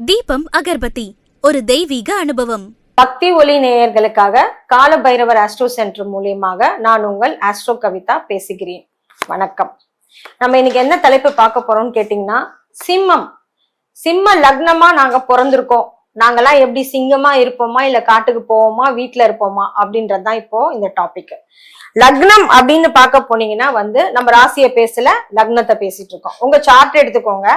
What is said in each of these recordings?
தீபம் அகர்பத்தி ஒரு தெய்வீக அனுபவம். பக்தி ஒளி நேயர்களுக்காக கால பைரவர் ஆஸ்ட்ரோ சென்டர் மூலியமாக நான் உங்கள் ஆஸ்ட்ரோ கவிதா பேசுகிறேன். வணக்கம். நம்ம இன்னைக்கு என்ன தலைப்பு பார்க்க போறோம்னு கேட்டீங்கன்னா, சிம்ம லக்னமா நாங்க பிறந்திருக்கோம். நாங்கெல்லாம் எப்படி சிங்கமா இருப்போமா, இல்ல காட்டுக்கு போவோமா, வீட்டுல இருப்போமா அப்படின்றதுதான் இப்போ இந்த டாபிக். லக்னம் அப்படின்னு பார்க்க போனீங்கன்னா நம்ம ராசியை பேசல, லக்னத்தை பேசிட்டு இருக்கோம். உங்க சார்ட் எடுத்துக்கோங்க.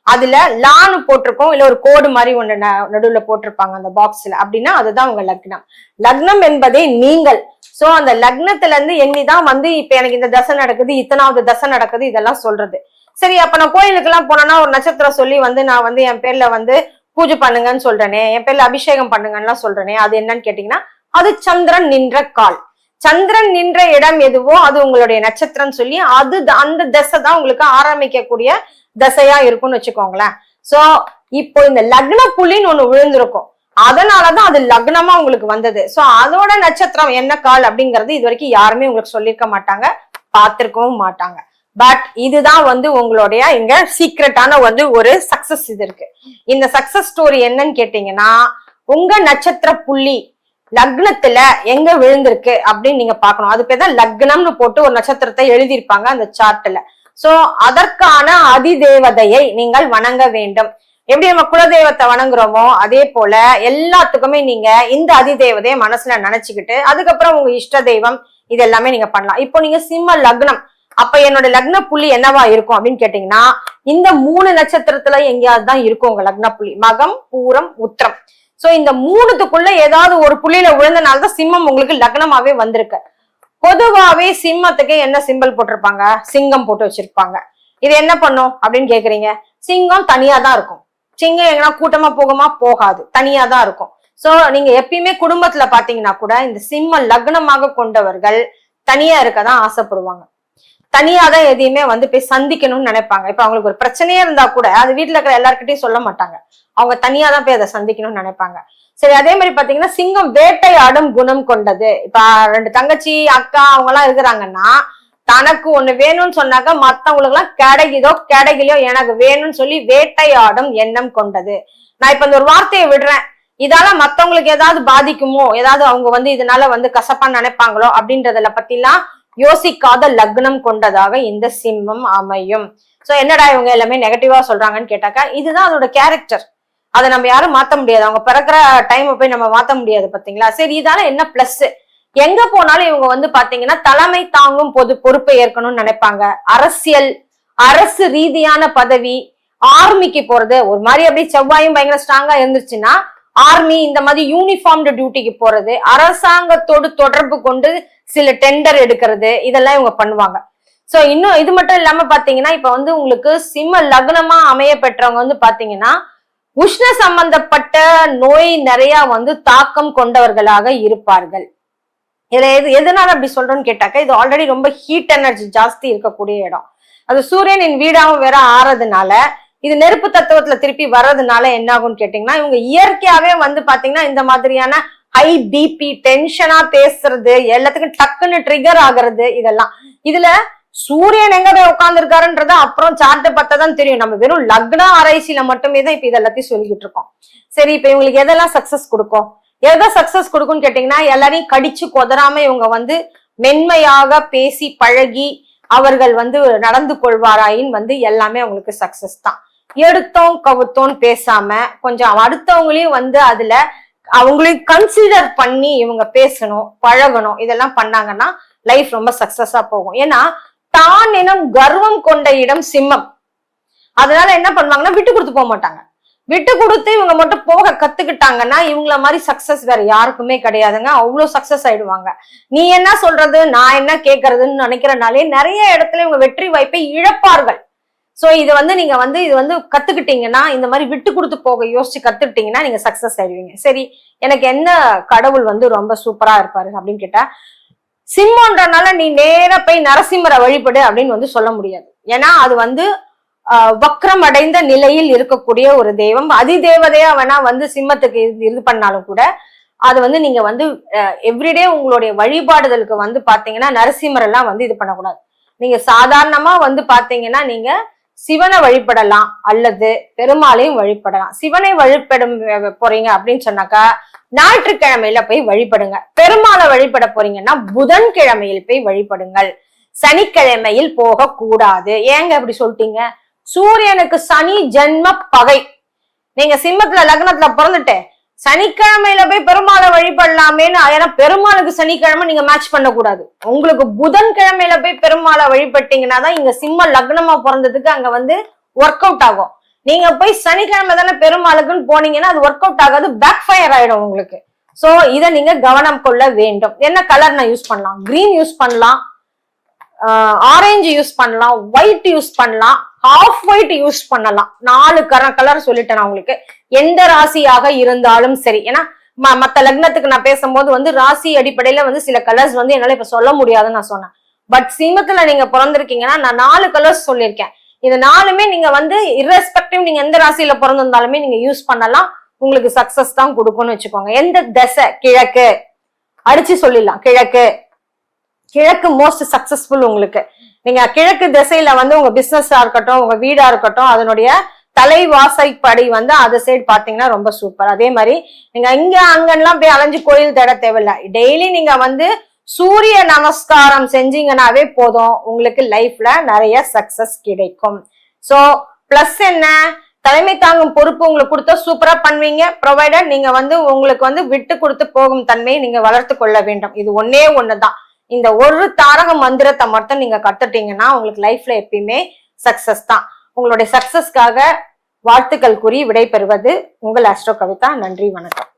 அதுல லான்னு போட்டிருக்கோம், இல்ல ஒரு கோடு மாதிரி ஒண்ணு நடுவுல போட்டிருப்பாங்க அந்த பாக்ஸ்ல. அப்படின்னா அதுதான் உங்க லக்னம். லக்னம் என்பதே நீங்கள். சோ அந்த லக்னத்துல இருந்து எண்ணிதான் இப்ப எனக்கு இந்த தசை நடக்குது, இத்தனாவது தசை நடக்குது, இதெல்லாம் சொல்றது. சரி, அப்ப நான் கோயிலுக்கு எல்லாம் போனேன்னா ஒரு நட்சத்திரம் சொல்லி நான் என் பேர்ல பூஜை பண்ணுங்கன்னு சொல்றேனே, என் பேர்ல அபிஷேகம் பண்ணுங்கன்னு சொல்றேனே, அது என்னன்னு கேட்டீங்கன்னா அது சந்திரன் நின்ற கால். சந்திரன் நின்ற இடம் எதுவோ அது உங்களுடைய நட்சத்திரம் சொல்லி அந்த தசை தான் உங்களுக்கு ஆரம்பிக்கக்கூடிய தசையா இருக்கும்னு வச்சுக்கோங்களேன். சோ இப்போ இந்த லக்ன புள்ளின்னு ஒண்ணு விழுந்திருக்கும், அதனாலதான் அது லக்னமா உங்களுக்கு வந்தது. சோ அதோட நட்சத்திரம் என்ன கால் அப்படிங்கறது இது வரைக்கும் யாருமே உங்களுக்கு சொல்லியிருக்க மாட்டாங்க, பார்த்திருக்கவும் மாட்டாங்க. பட் இதுதான் உங்களுடைய இங்க சீக்ரெட்டான ஒரு சக்சஸ் இது இருக்கு. இந்த சக்சஸ் ஸ்டோரி என்னன்னு கேட்டீங்கன்னா, உங்க நட்சத்திர புள்ளி லக்னத்துல எங்க விழுந்திருக்கு அப்படின்னு நீங்க பாக்கணும். அது பேர் தான் லக்னம்னு போட்டு ஒரு நட்சத்திரத்தை எழுதியிருப்பாங்க அந்த சார்ட்ல. சோ அதற்கான அதிதேவதையை நீங்கள் வணங்க வேண்டும். எப்படி நம்ம குலதெய்வத்தை வணங்குறோமோ அதே போல எல்லாத்துக்குமே நீங்க இந்த அதிதேவதையை மனசுல நினைச்சுக்கிட்டு அதுக்கப்புறம் உங்க இஷ்ட தெய்வம் இது எல்லாமே நீங்க பண்ணலாம். இப்போ நீங்க சிம்ம லக்னம், அப்ப என்னோட லக்ன புள்ளி என்னவா இருக்கும் அப்படின்னு கேட்டீங்கன்னா, இந்த 3 நட்சத்திரத்துல எங்கேயாவது தான் இருக்கும் உங்க லக்ன புள்ளி. மகம், பூரம், உத்திரம். சோ இந்த 3த்துக்குள்ள ஏதாவது ஒரு புள்ளியில விழுந்தனால்தான் சிம்மம் உங்களுக்கு லக்னமாவே வந்திருக்கு. பொதுவாவே சிம்மத்துக்கு என்ன சிம்பிள் போட்டிருப்பாங்க? சிங்கம் போட்டு வச்சிருப்பாங்க. இது என்ன பண்ணும் அப்படின்னு கேக்குறீங்க. சிங்கம் தனியா தான் இருக்கும். சிங்கம் எங்கன்னா கூட்டமா போகுமா? போகாது, தனியா தான் இருக்கும். சோ நீங்க எப்பயுமே குடும்பத்துல பாத்தீங்கன்னா கூட இந்த சிம்ம லக்னமாக கொண்டவர்கள் தனியா இருக்கதான் ஆசைப்படுவாங்க. தனியா தான் எதையுமே போய் சந்திக்கணும்னு நினைப்பாங்க. இப்ப அவங்களுக்கு ஒரு பிரச்சனையே இருந்தா கூட அது வீட்டுல இருக்கிற எல்லார்கிட்டையும் சொல்ல மாட்டாங்க, அவங்க தனியா தான் போய் அதை சந்திக்கணும்னு நினைப்பாங்க. சரி, அதே மாதிரி பாத்தீங்கன்னா சிங்கம் வேட்டையாடும் குணம் கொண்டது. இப்ப 2 தங்கச்சி அக்கா அவங்க எல்லாம் இருக்கிறாங்கன்னா, தனக்கு ஒண்ணு வேணும்னு சொன்னாக்க மத்தவங்களுக்கு எல்லாம் கிடைக்கலையோ எனக்கு வேணும்னு சொல்லி வேட்டையாடும் எண்ணம் கொண்டது. நான் இப்ப இந்த ஒரு வார்த்தையை விடுறேன், இதால மத்தவங்களுக்கு ஏதாவது பாதிக்குமோ, ஏதாவது அவங்க இதனால கசப்பா நினைப்பாங்களோ அப்படின்றதுல பத்திலாம் யோசிக்காத லக்னம் கொண்டதாக இந்த சிம்மம் அமையும். சோ என்னடா இவங்க எல்லாமே நெகட்டிவா சொல்றாங்கன்னு கேட்டாக்கா, இதுதான் அதோட கேரக்டர். அதை நம்ம யாரும் மாத்த முடியாது. அவங்க பிறக்கிற டைம் போய் நம்ம மாத்த முடியாது, பாத்தீங்களா? சரி, இதால என்ன பிளஸ்? எங்க போனாலும் இவங்க பாத்தீங்கன்னா தலைமை தாங்கும் பொறுப்பை ஏற்கணும்னு நினைப்பாங்க. அரசு ரீதியான பதவி, ஆர்மிக்கு போறது, ஒரு மாதிரி அப்படியே செவ்வாயும் பயங்கர ஸ்ட்ராங்கா இருந்துச்சுன்னா ஆர்மி இந்த மாதிரி யூனிஃபார்ம்டு டியூட்டிக்கு போறது, அரசாங்கத்தோடு தொடர்பு கொண்டு சில டெண்டர் எடுக்கிறது, இதெல்லாம் இவங்க பண்ணுவாங்க. சோ இன்னும் இது மட்டும் இல்லாம பாத்தீங்கன்னா, இப்ப உங்களுக்கு சிம்ம லக்னமா அமைய பெற்றவங்க பாத்தீங்கன்னா உஷ்ண சம்பந்தப்பட்ட நோய் நிறைய தாக்கம் கொண்டவர்களாக இருப்பார்கள். இதுல எதனால அப்படி சொல்றோம்னு கேட்டாக்க, இது ஆல்ரெடி ரொம்ப ஹீட் எனர்ஜி ஜாஸ்தி இருக்கக்கூடிய இடம். அது சூரியனின் வீடாவும் வேற ஆறதுனால, இது நெருப்பு தத்துவத்துல திருப்பி வர்றதுனால என்ன ஆகும்னு கேட்டீங்கன்னா, இவங்க இயற்கையாவே பாத்தீங்கன்னா இந்த மாதிரியான ஹை பிபி, டென்ஷனா பேசுறது, எல்லாத்துக்கும் டக்குன்னு ட்ரிகர் ஆகுறது, இதெல்லாம் இதுல சூரியன் எங்க உட்கார்ந்து இருக்காருன்றத அப்புறம் சார்ட்டை பார்த்ததான் தெரியும். நம்ம வெறும் லக்ன ஆராய்ச்சியில மட்டுமே தான் இப்ப இதெல்லாத்தையும் சொல்லிக்கிட்டு இருக்கோம். சரி, இப்ப இவங்களுக்கு எதெல்லாம் சக்சஸ் கொடுக்கும்? எதை சக்சஸ் கொடுக்கும்னு கேட்டீங்கன்னா, எல்லாரையும் கடிச்சு கொதறாம இவங்க மென்மையாக பேசி பழகி அவர்கள் நடந்து கொள்வாராயின் எல்லாமே அவங்களுக்கு சக்சஸ் தான். எடுத்தோம் கவுத்தோன்னு பேசாம கொஞ்சம் அடுத்தவங்களையும் அதுல அவங்களையும் கன்சிடர் பண்ணி இவங்க பேசணும், பழகணும், இதெல்லாம் பண்ணாங்கன்னா லைஃப் ரொம்ப சக்சஸா போகும். ஏன்னா தான் எனும் கர்வம் கொண்ட இடம் சிம்மம். அதனால என்ன பண்ணுவாங்கன்னா விட்டு கொடுத்து போக மாட்டாங்க. விட்டு கொடுத்து இவங்க மட்டும் போக கத்துக்கிட்டாங்கன்னா இவங்கள மாதிரி சக்சஸ் வேற யாருக்குமே கிடையாதுங்க. அவ்வளவு சக்சஸ் ஆயிடுவாங்க. நீ என்ன சொல்றது, நான் என்ன கேட்கறதுன்னு நினைக்கிறனாலே நிறைய இடத்துல இவங்க வெற்றி வாய்ப்பை இழப்பார்கள். சோ இது நீங்க இது கத்துக்கிட்டீங்கன்னா, இந்த மாதிரி விட்டு கொடுத்து போக யோசிச்சு கத்துக்கிட்டீங்கன்னா நீங்க சக்சஸ் ஆயிடுவீங்க. சரி, எனக்கு என்ன கடவுள் ரொம்ப சூப்பரா இருப்பாரு அப்படின்னு கேட்டா, சிம்மன்றனால நீ நேர போய் நரசிம்மரை வழிபடு அப்படின்னு சொல்ல முடியாது. ஏன்னா அது வக்ரம் அடைந்த நிலையில் இருக்கக்கூடிய ஒரு தெய்வம். அதிதேவதையா வேணா சிம்மத்துக்கு இது பண்ணாலும் கூட அது நீங்க எவ்ரிடே உங்களுடைய வழிபாடுதலுக்கு பாத்தீங்கன்னா நரசிம்மர் எல்லாம் இது பண்ணக்கூடாது. நீங்க சாதாரணமா பாத்தீங்கன்னா நீங்க சிவனை வழிபடலாம் அல்லது பெருமாளையும் வழிபடலாம். சிவனை வழிபடும் போறீங்க அப்படின்னு சொன்னாக்கா ஞாயிற்றுக்கிழமையில போய் வழிபடுங்க. பெருமாளை வழிபட போறீங்கன்னா புதன்கிழமையில் போய் வழிபடுங்கள். சனிக்கிழமையில் போக கூடாது. ஏங்க அப்படி சொல்லிட்டீங்க? சூரியனுக்கு சனி ஜென்ம பகை. நீங்க சிம்மத்துல லக்னத்துல பிறந்துட்டு சனிக்கிழமையில போய் பெருமாளை வழிபடலாமேன்னு, ஏன்னா பெருமாளுக்கு சனிக்கிழமை நீங்க மேட்ச் பண்ண கூடாது. உங்களுக்கு புதன்கிழமையில போய் பெருமாளை வழிபட்டீங்கன்னா தான் இங்க சிம்ம லக்னமா பிறந்ததுக்கு அங்க வந்து ஒர்க் அவுட் ஆகும். நீங்க போய் சனிக்கிழமை தானே பெருமாளுக்குன்னு போனீங்கன்னா அது ஒர்க் அவுட் ஆகாது, பேக் ஃபயர் ஆயிடும் உங்களுக்கு. சோ இதை நீங்க கவனம் கொள்ள வேண்டும். என்ன கலர் நான் யூஸ் பண்ணலாம்? கிரீன் யூஸ் பண்ணலாம், ஆரஞ்சு யூஸ் பண்ணலாம், ஒயிட் யூஸ் பண்ணலாம், ஹாஃப் ஒயிட் யூஸ் பண்ணலாம். 4 கலர் சொல்லிட்டேன் நான் உங்களுக்கு. எந்த ராசியாக இருந்தாலும் சரி. ஏன்னா மத்த லக்னத்துக்கு நான் பேசும்போது வந்து ராசி அடிப்படையில வந்து சில கலர்ஸ் வந்து என்னால இப்ப சொல்ல முடியாதுன்னு நான் சொன்னேன். பட் சிம்மத்துல நீங்க பிறந்திருக்கீங்கன்னா நான் 4 கலர்ஸ் சொல்லியிருக்கேன். இது 4மே நீங்க வந்து இரஸ்பெக்டிவ் நீங்க எந்த ராசியில பிறந்திருந்தாலுமே நீங்க யூஸ் பண்ணலாம். உங்களுக்கு சக்சஸ் தான் கொடுக்கும்னு வச்சுக்கோங்க. எந்த திசை? கிழக்கு அடிச்சு சொல்லிடலாம். கிழக்கு மோஸ்ட் சக்சஸ்ஃபுல். உங்களுக்கு நீங்க கிழக்கு திசையில வந்து உங்க பிசினஸா இருக்கட்டும், உங்க வீடா இருக்கட்டும், அதனுடைய தலைவாசைப்படி வந்து அது சைடு பாத்தீங்கன்னா ரொம்ப சூப்பர். அதே மாதிரி நீங்க இங்க அங்கெல்லாம் போய் அலைஞ்சு கோயில் தேட தேவையில்லை. டெய்லி நீங்க வந்து சூரிய நமஸ்காரம் செஞ்சீங்கன்னாவே போதும், உங்களுக்கு லைஃப்ல நிறைய சக்சஸ் கிடைக்கும். சோ பிளஸ் என்ன? தலைமை தாங்கும் பொறுப்பு உங்களுக்கு கொடுத்தா சூப்பரா பண்ணுவீங்க. ப்ரொவைடட் நீங்க வந்து உங்களுக்கு வந்து விட்டு கொடுத்து போகும் தன்மையை நீங்க வளர்த்து கொள்ள வேண்டும். இது ஒன்னே ஒண்ணுதான். இந்த ஒரு தாரக மந்திரத்தை மட்டும் நீங்க கத்துட்டீங்கன்னா உங்களுக்கு லைஃப்ல எப்பயுமே சக்சஸ் தான். உங்களுடைய சக்சஸ்க்காக வாழ்த்துக்கள் கூறி விடைபெறுவது உங்கள் ஆஸ்ட்ரோ கவிதா. நன்றி, வணக்கம்.